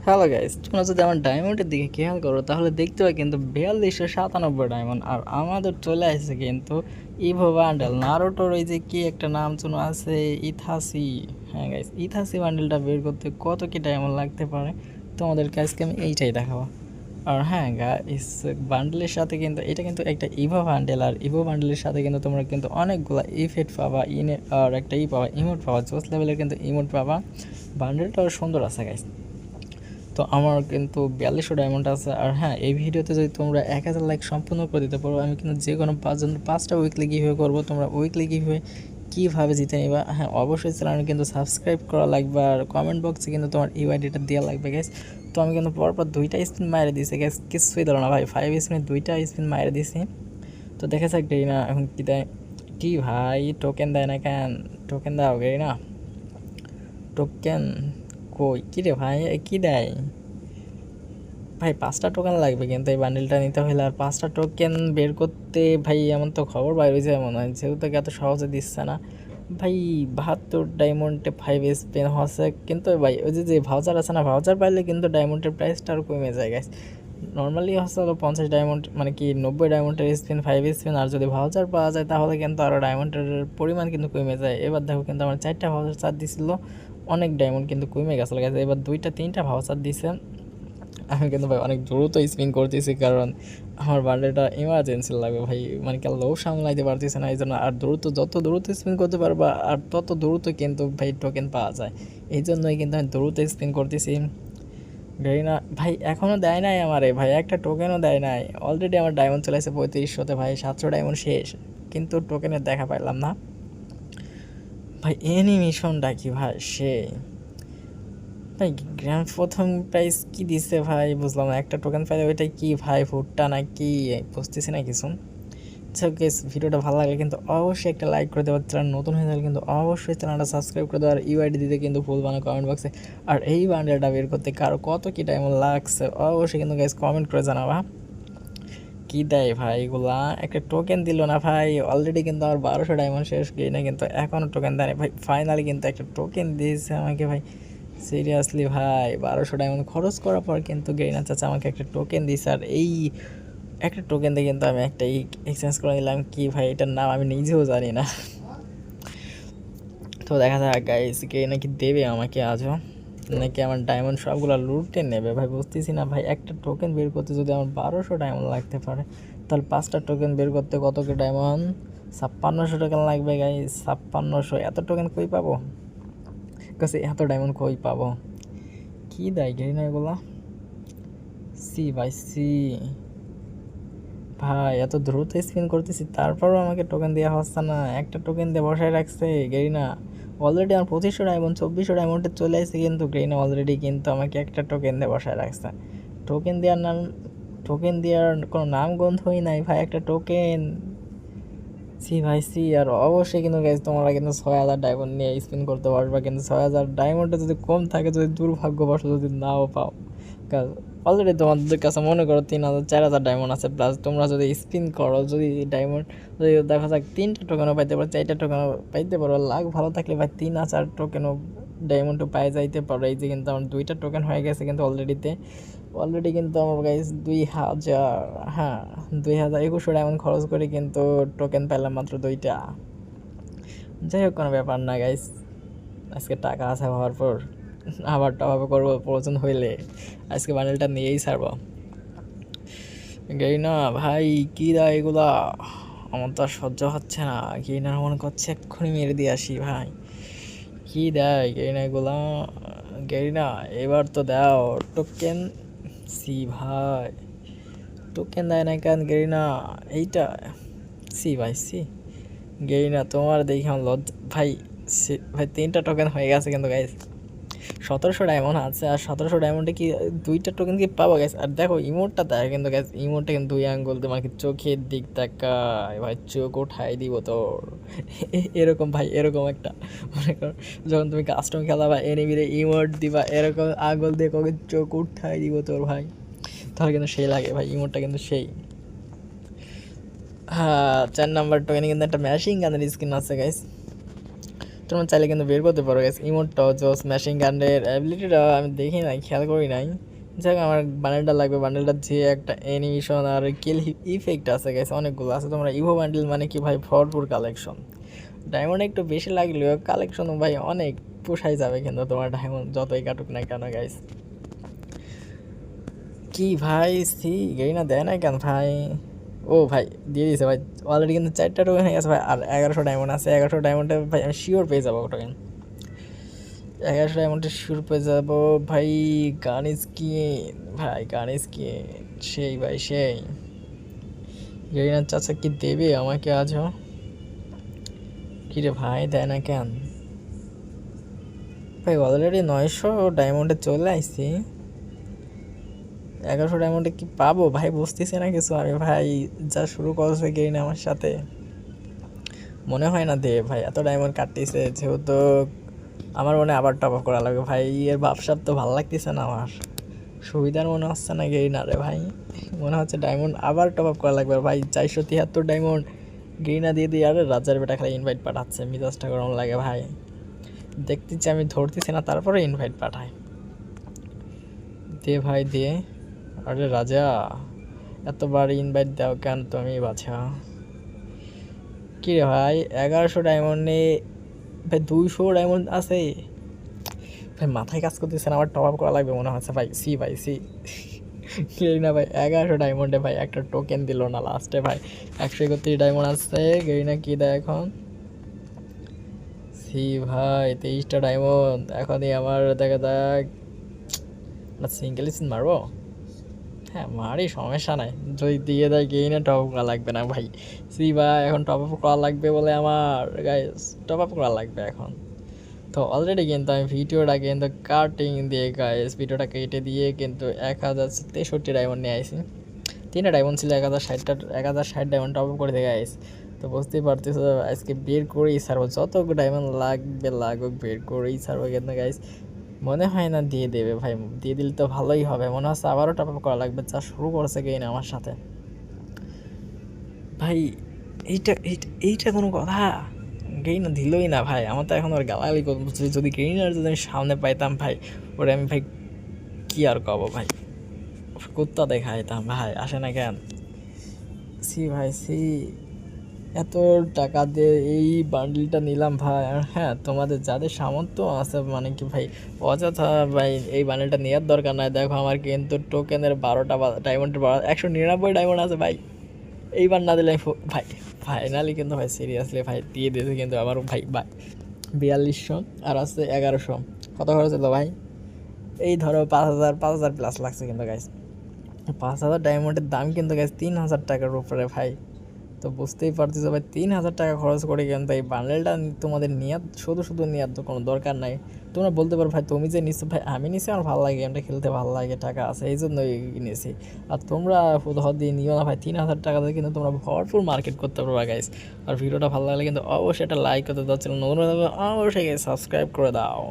Hello guys, তোমরা যদি আমার ডায়মন্ডের দিকে খেয়াল করো তাহলে দেখতে পাই কিন্তু 4297 ডায়মন্ড। আর আমাদের চলে আসছে কিন্তু ইভো বান্ডেল, নারুটোর ওই যে কি একটা নাম যেন আছে, ইথাসি। হ্যাঁ গাইস, ইথাসি বান্ডেলটা বের করতে কত কি ডায়মন্ড লাগতে পারে তোমাদেরকে আজকে আমি এইটাই দেখাবো। আর হ্যাঁ গাইস, বান্ডেলের সাথে কিন্তু এটা কিন্তু একটা ইভো বান্ডেল, আর ইভো বান্ডেলের সাথে কিন্তু তোমরা কিন্তু অনেকগুলো ইফেক্ট পাবা, আর একটা পাবা, ইমোট পাবা, জোস লেভেলের কিন্তু ইমোট পাবা। বান্ডেলটাও সুন্দর আছে গাইস। তো আমার কিন্তু 4200 ডায়মন্ড আছে। আর হ্যাঁ, এই ভিডিওতে যদি তোমরা 1000 লাইক সম্পূর্ণ করে দিতে পারো, আমি কিন্তু যে কোনো 5টা উইকলি গিভওয়ে করবো। তোমরা উইকলি গিভওয়ে কীভাবে জিতে নিবা, হ্যাঁ অবশ্যই চ্যানেল কিন্তু সাবস্ক্রাইব করা লাগবে, আর কমেন্ট বক্সে কিন্তু তোমার ইউআইডিটা দেওয়া লাগবে গ্যাস। তো আমি কিন্তু পরপর 2টা স্পিন মারে দিয়েছি গ্যাস, কিছুই দিল না ভাই, 5 স্পিনে 2টা স্পিন মারে দিয়েছি। তো দেখা যাক না এখন কী দেয়। কি ভাই, টোকেন দেয় না কেন? টোকেন দাও না, টোকেন কই, কী রে ভাই, কী দেয় ভাই? 5টা টোকেন লাগবে কিন্তু এই বান্ডেলটা নিতে হলে, আর 5টা টোকেন বের করতে ভাই এমন তো খবর বাইরে হয়েছে মনে হয়, যেহেতু এত সহজে দিচ্ছে না ভাই। 72 ডায়মন্ডে 5 স্পিন হচ্ছে কিন্তু ভাই, ওই যে ভাউচার আছে না, ভাউচার পাইলে কিন্তু ডায়মন্ডের প্রাইসটা আরও কমে যায় গাইস। নর্মালি হচ্ছে হলো 50 ডায়মন্ড, মানে কি 90 ডায়মন্ডের স্পিন 5 স্পিন, আর যদি ভাউচার পাওয়া যায় তাহলে কিন্তু আরও ডায়মন্ডের পরিমাণ কিন্তু কমে যায়। এবার দেখো কিন্তু আমার 4টা ভাউচার দিছিল, অনেক ডায়মন্ড কিন্তু কমে গেছে গাইস। এবার 2টা 3টা ভাউচার দিছে। আমি কিন্তু ভাই অনেক দ্রুত স্পিন করতেছি, কারণ আমার বান্ডেলটা ইমার্জেন্সি লাগবে ভাই, মানে কি লোভ সামলাইতে পারতেছে না, এই জন্য। আর দ্রুত, যত দ্রুত স্পিন করতে পারবা আর তত দ্রুত কিন্তু ভাই টোকেন পাওয়া যায়, এই জন্যই কিন্তু আমি দ্রুত স্পিন করতেছি। না ভাই, এখনও দেয় নাই আমারে ভাই, একটা টোকেনও দেয় নাই। অলরেডি আমার ডায়মন্ড চলে আসে 3500-তে ভাই, 700 ডায়মন্ড শেষ, কিন্তু টোকেনের দেখা পাইলাম না ভাই। অ্যানিমেশনটা কি ভাই সে ভাই, গ্র্যান্ড প্রথম প্রাইস কি দিচ্ছে ভাই বুঝলাম না, একটা টোকেন পাইলে ওইটাই কি ভাই, ভুট্টা না কি, বুঝতেছি না কিছু। আচ্ছা গেস, ভিডিওটা ভালো লাগলে কিন্তু অবশ্যই একটা লাইক করে দেওয়ার, চ্যানেল নতুন হয়ে গেলে কিন্তু অবশ্যই চ্যানেলটা সাবস্ক্রাইব করে দেওয়ার, ইউআইডি দিতে কিন্তু ভুল বানা কমেন্ট বক্সে। আর এই বান্ডেলটা বের করতে কারো কত কি টাইম লাগছে অবশ্যই কিন্তু গাইস কমেন্ট করে জানাবা। কি দেয় ভাই এগুলা, একটা টোকেন দিল না ভাই, অলরেডি কিন্তু আমার 1200 ডায়মন্ড শেষ গিয়ে না, কিন্তু এখনও টোকেন দেয় ভাই। ফাইনালি কিন্তু একটা টোকেন দিয়েছে আমাকে ভাই, সিরিয়াসলি ভাই। 1200 ডায়মন্ড খরচ করার পর কিন্তু গেরিনা চাচা আমাকে একটা টোকেন দিয়েছে, আর এই একটা টোকেন দিয়ে কিন্তু আমি একটা এক্সচেঞ্জ করে নিলাম। কি ভাই এটার নাম আমি নিজেও জানি না। তো দেখা যাক গাইস, গেরিনা কি দেবে আমাকে আজও, নাকি আমার ডায়মন্ড সবগুলো লুটে নেবে ভাই, বুঝতেছি না ভাই। একটা টোকেন বের করতে যদি আমার 1200 ডায়মন্ড লাগতে পারে, তাহলে 5টা টোকেন বের করতে কত কি ডায়মন্ড? 5600 টোকেন লাগবে গাইস, 5600। এত টোকেন কই পাবো কাছে, এত ডায়মন্ড কই পাবো? কি দেয় গেরিনা এগুলা? সি ভাই সি ভাই, এত দ্রুত স্পিন করতেছি তারপরও আমাকে টোকেন দেওয়া হচ্ছে না, একটা টোকেন দিয়ে বসায় রাখছে গেরিনা। অলরেডি আমার 2500 ডায়মন্ড, 2400 ডায়মন্ডে চলে আসছে, কিন্তু গেরিনা অলরেডি কিন্তু আমাকে একটা টোকেন দিয়ে বসায় রাখছে। টোকেন দেওয়ার নাম, টোকেন দেওয়ার কোনো নাম গন্ধই নাই ভাই, একটা টোকেন। সি ভাই সি। আর অবশ্যই কিন্তু গাইজ, তোমরা কিন্তু 6000 ডায়মন্ড নিয়ে স্পিন করতে পারবা, কিন্তু 6000 ডায়মন্ডে যদি কম থাকে, যদি দুর্ভাগ্যবশত যদি নাও পাও, অলরেডি তোমাদের কাছে মনে করো 3000 4000 ডায়মন্ড আছে, প্লাস তোমরা যদি স্পিন করো, যদি ডায়মন্ড যদি দেখা যাক 3টা টোকেনও পাইতে পারো, 4টা টোকেনও পাইতে পারো, লাখ ভালো থাকলে ভাই 3000 টোকেনও ডায়মন্ডও পাই যাইতে পারো। এই যে কিন্তু আমার 2টা টোকেন হয়ে গেছে কিন্তু অলরেডি কিন্তু আমার গাইস 2000, হ্যাঁ 2100 ডায়মন্ড খরচ করে কিন্তু টোকেন পেলাম মাত্র 2টা। যাই হোক, কোনো ব্যাপার না গাইস, আজকে টাকা আছে হওয়ার পর আবার টপ করবো প্রয়োজন হইলে, আজকে বান্ডেলটা নিয়েই ছাড়বো। গেইনা ভাই, কি দেয় এগুলা? আমার তো আর সহ্য হচ্ছে না, গেইনার মনে করছে এক্ষুনি মেরে দিয়ে আসি ভাই। কি দেয় গেইনা এগুলা? গেইনা এবার তো দাও টোকেন। সি ভাই, টোকেন দেয় না কেন গেইনা? এইটা সি ভাই সি। গেইনা তোমার দেখি আমার ভাই। ভাই 3টা টোকেন হয়ে গেছে কিন্তু গাইস, 1700 ডায়মন্ড আছে, আর 1700 ডায়মন্ডে কি 2টা টোকেন কি পাবো গাইস? আর দেখো ইমোটটা দেয় কিন্তু গাইস, ইমোটটা কিন্তু 2 আঙ্গুল তোমার কি চোখের দিক তাকায় ভাই, চোখ উঠাই দিব তোর। এরকম ভাই, এরকম একটা মনে করো, যখন তুমি কাস্টম খেলা বা এনিমিরে ইমোট দিবা, এরকম আঙ্গুল দিয়ে কখন চোখ উঠাই দিব তোর ভাই, তাহলে কিন্তু সেই লাগে ভাই, ইমোটটা কিন্তু সেই। হ্যাঁ, 4 নাম্বার টোকেনে কিন্তু একটা ম্যাশিং গানের স্কিন আছে গাইস। তো তোমরা চাইলে কিন্তু বের করতে পারো গাইস। ইমোটটাও জোস, মেশিন গানের অ্যাবিলিটিটা আমি দেখি নাই, খেয়াল করি নাই। যাক আমার বান্ডেলটা লাগবে, বান্ডেলটার যে একটা অ্যানিমেশন আর কিল ইফেক্ট আছে গাইস অনেকগুলো আছে। তোমরা ইভো বান্ডেল মানে কি ভাই ভরপুর কালেকশন। ডায়মন্ড একটু বেশি লাগলেও কালেকশন ভাই অনেক পোষাই যাবে কিন্তু তোমার ডায়মন্ড যতই কাটুক না কেন গাইস। কি ভাই সি গেরিনা দেয় না কেন ভাই? ও ভাই দিয়ে দিয়েছে ভাই অলরেডি, কিন্তু 4টা টোকেন হয়ে গেছে ভাই। আর 1100 ডায়মন্ড আছে, 1100 ডায়মন্ডে ভাই আমি শিওর পেয়ে যাবো টোকেন। 1100 ডায়মন্ডে শিওর পেয়ে যাবো ভাই। গান স্কিন ভাই, গান স্কিন সেই ভাই সেই। গেরিনার চাচা কি দেবে আমাকে আজও? কি রে ভাই দেয় না কেন ভাই? অলরেডি 900 ডায়মন্ডে চলে আসছি, 1100 ডায়মন্ডে কি পাবো ভাই বুঝতেছি না কিছু আমি ভাই। যা শুরু করছে গেইন আমার সাথে, মনে হয় না দে ভাই। এত ডায়মন্ড কাটতেছে যেহেতু আমার মনে আবার টপ আপ করা লাগবে ভাই। এর ভাবসাব তো ভালো লাগতেছে না আমার, সুবিধার মনে হচ্ছে না গেইন। আরে ভাই মনে হচ্ছে ডায়মন্ড আবার টপ আপ করা লাগবে ভাই। 473 ডায়মন্ড গেইনা দিয়ে দিয়ে আরে রাজার বেটা খালি ইনভাইট পাঠাচ্ছে, মিজাজটা গরম লাগে ভাই। দেখতেছি আমি ধরতেছি না, তারপরে ইনভাইট পাঠায়। দে ভাই দে। আরে রাজা এতবার ইনভাইট দাও কেন তুমি বাছা? কী রে ভাই 1100 ডায়মন্ডে ভাই 200 ডায়মন্ড আছে ভাই, মাথায় কাজ করতেছে না। আমার টপ আপ করা লাগবে মনে হচ্ছে ভাই। সি ভাই সি গেরিনা ভাই 1100 ডায়মন্ডে ভাই একটা টোকেন দিল না লাস্টে ভাই। 131 ডায়মন্ড আসছে, গেরিনা কী দেয় এখন? সি ভাই 23টা ডায়মন্ড। এখনই আমার দেখা যাক না, সিঙ্গেল স্পিন মারবো। হ্যাঁ মারি, সমস্যা নাই। যদি দিয়ে দেয় গেইনে টপ আপ করা লাগবে না ভাই। সি ভাই এখন টপ আপ করা লাগবে বলে আমার গাইস, টপ আপ করা লাগবে এখন। তো অলরেডি কিন্তু আমি ভিডিওটা কিন্তু কাটিং দিয়ে গাইস, ভিডিওটা কেটে দিয়ে কিন্তু 1063 ডায়মন্ড নিয়ে আসি। 3টা ডায়মন্ড ছিল, 1060 ডায়মন্ড টপ আপ করে দিয়ে গাইস। তো বুঝতেই পারতেছো আজকে বের করেই ছাড়বো, যত ডায়মন্ড লাগবে লাগুক বের করেই ছাড়বো কিন্তু গাইস। মনে হয় না দিয়ে দেবে ভাই, দিয়ে দিলে তো ভালোই হবে। মনে হচ্ছে আবারও টপ আপ করা লাগবে, যা শুরু করছে গেইন আমার সাথে ভাই। এইটা এইটা এইটা কোনো কথা? গেইন দিলই না ভাই। আমার তো এখন ওর গালাগালি করছে। যদি গেইনার যদি আমি সামনে পাইতাম ভাই, ওরে আমি ভাই কি আর কব ভাই, কুত্তা দেখাইতাম ভাই। আসে না কেন? সি ভাই সি, এত টাকা দিয়ে এই বান্ডিলটা নিলাম ভাই। আর হ্যাঁ তোমাদের যাদের সামর্থ্য আছে মানে কি ভাই, অযথা ভাই এই বান্ডিলটা নেওয়ার দরকার নাই। দেখো আমার কিন্তু টোকেনের 12টা ডায়মন্ডের 199 ডায়মন্ড আছে ভাই। এইবার না দিলে ভাই ফাইনালি কিন্তু ভাই সিরিয়াসলি ভাই দিয়ে দিয়েছে কিন্তু আমার ভাই। 4200 আর আছে 1100। কত খরচ হলো ভাই? এই ধরো 5000 প্লাস লাগছে কিন্তু গাইস। 5000 ডায়মন্ডের দাম কিন্তু গাইস 3000 টাকার উপরে ভাই। তো বুঝতেই পারতেছো ভাই 3000 টাকা খরচ করে কিন্তু এই বান্ডেলটা তোমাদের নেওয়ার শুধু নেওয়ার তো কোনো দরকার নাই। তোমরা বলতে পারো ভাই তুমি যে নিচ্ছ ভাই, আমি নিচ্ছি আমার ভালো লাগে, গেমটা খেলতে ভালো লাগে, টাকা আছে এই জন্যই নিয়েছি। আর তোমরা ফুদহদ দিয়ে নিও না ভাই। 3000 টাকা দিয়ে কিন্তু তোমরা ভরপুর মার্কেট করতে পারবা গাইস। আর ভিডিওটা ভালো লাগলে কিন্তু অবশ্যই একটা লাইক করতে দাও, চ্যানেল নতুন অবশ্যই সাবস্ক্রাইব করে দাও।